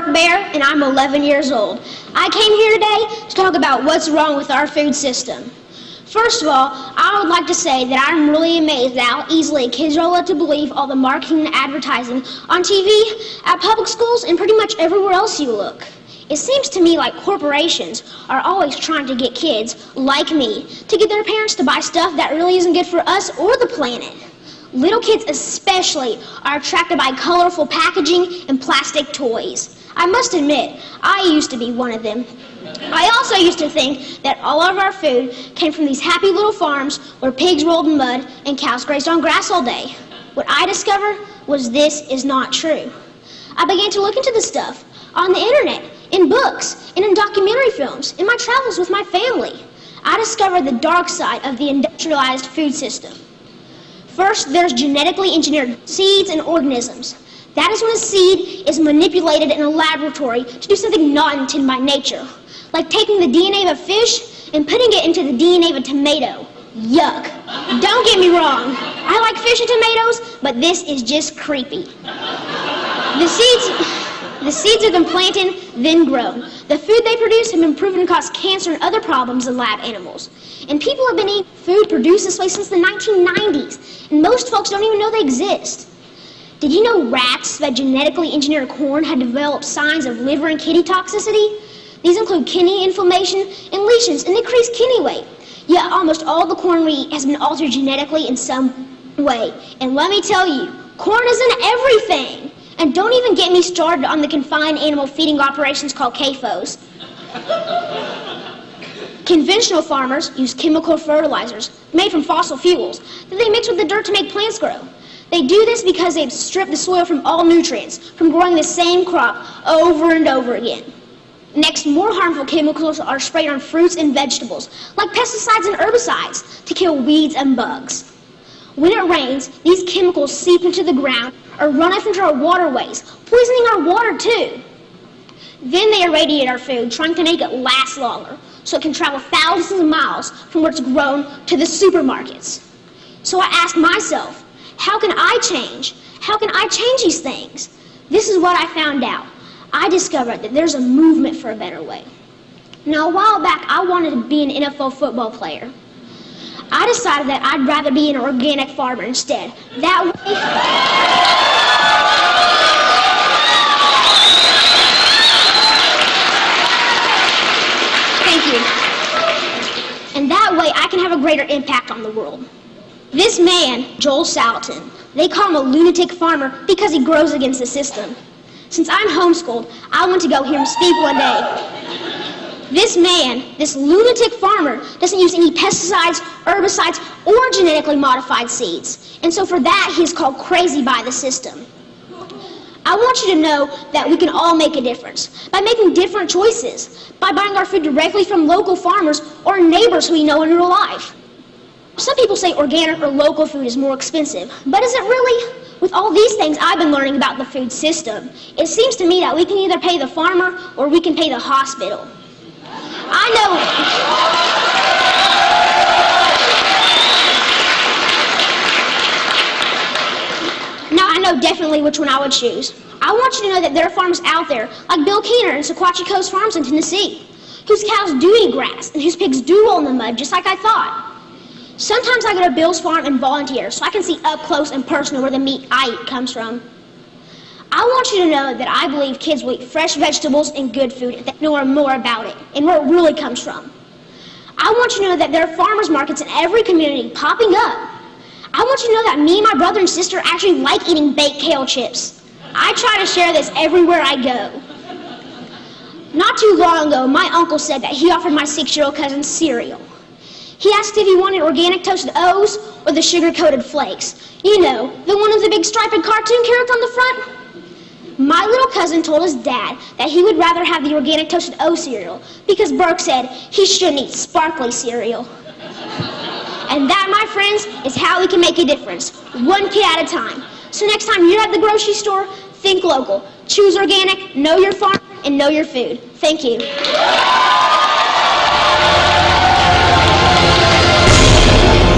Birke Baehr, and I'm 11 years old. I came here today to talk about what's wrong with our food system. First of all, I would like to say that I'm really amazed at how easily kids are led to believe all the marketing and advertising on TV, at public schools, and pretty much everywhere else you look. It seems to me like corporations are always trying to get kids, like me, to get their parents to buy stuff that really isn't good for us or the planet. Little kids especially are attracted by colorful packaging and plastic toys. I must admit, I used to be one of them. I also used to think that all of our food came from these happy little farms where pigs rolled in mud and cows grazed on grass all day. What I discovered was this is not true. I began to look into the stuff on the internet, in books, and in documentary films, in my travels with my family. I discovered the dark side of the industrialized food system. First, there's genetically engineered seeds and organisms. That is when a seed is manipulated in a laboratory to do something not intended by nature, like taking the DNA of a fish and putting it into the DNA of a tomato. Yuck. Don't get me wrong. I like fish and tomatoes, but this is just creepy. The seeds have been planted, then grown. The food they produce have been proven to cause cancer and other problems in lab animals. And people have been eating food produced this way since the 1990s, and most folks don't even know they exist. Did you know rats that genetically engineered corn had developed signs of liver and kidney toxicity? These include kidney inflammation and lesions and decreased kidney weight. Yet almost all the corn we eat has been altered genetically in some way. And let me tell you, corn isn't everything. And don't even get me started on the confined animal feeding operations called CAFOs. Conventional farmers use chemical fertilizers made from fossil fuels that they mix with the dirt to make plants grow. They do this because they've stripped the soil from all nutrients from growing the same crop over and over again. Next, more harmful chemicals are sprayed on fruits and vegetables, like pesticides and herbicides, to kill weeds and bugs. When it rains, these chemicals seep into the ground or run off into our waterways, poisoning our water too. Then they irradiate our food, trying to make it last longer, so it can travel thousands of miles from where it's grown to the supermarkets. So I ask myself, how can I change? How can I change these things? This is what I found out. I discovered that there's a movement for a better way. Now, a while back, I wanted to be an NFL football player. I decided that I'd rather be an organic farmer instead. That way... Thank you. And that way, I can have a greater impact on the world. This man, Joel Salatin, they call him a lunatic farmer because he grows against the system. Since I'm homeschooled, I went to go hear him speak one day. This man, this lunatic farmer, doesn't use any pesticides, herbicides, or genetically modified seeds. And so for that, he's called crazy by the system. I want you to know that we can all make a difference by making different choices, by buying our food directly from local farmers or neighbors who we know in real life. Some people say organic or local food is more expensive, but is it really? With all these things I've been learning about the food system, it seems to me that we can either pay the farmer or we can pay the hospital. I know definitely which one I would choose. I want you to know that there are farms out there, like Bill Keener and Sequatchie Coast Farms in Tennessee, whose cows do eat grass and whose pigs do roll in the mud just like I thought. Sometimes I go to Bill's farm and volunteer so I can see up close and personal where the meat I eat comes from. I want you to know that I believe kids will eat fresh vegetables and good food if they know more about it and where it really comes from. I want you to know that there are farmers markets in every community popping up. I want you to know that me and my brother and sister actually like eating baked kale chips. I try to share this everywhere I go. Not too long ago, my uncle said that he offered my 6-year-old cousin cereal. He asked if he wanted organic toasted O's or the sugar-coated flakes. You know, the one with the big striped cartoon character on the front. My little cousin told his dad that he would rather have the organic toasted O cereal because Birke said he shouldn't eat sparkly cereal. And that, my friends, is how we can make a difference, one kid at a time. So next time you're at the grocery store, think local. Choose organic, know your farm, and know your food. Thank you.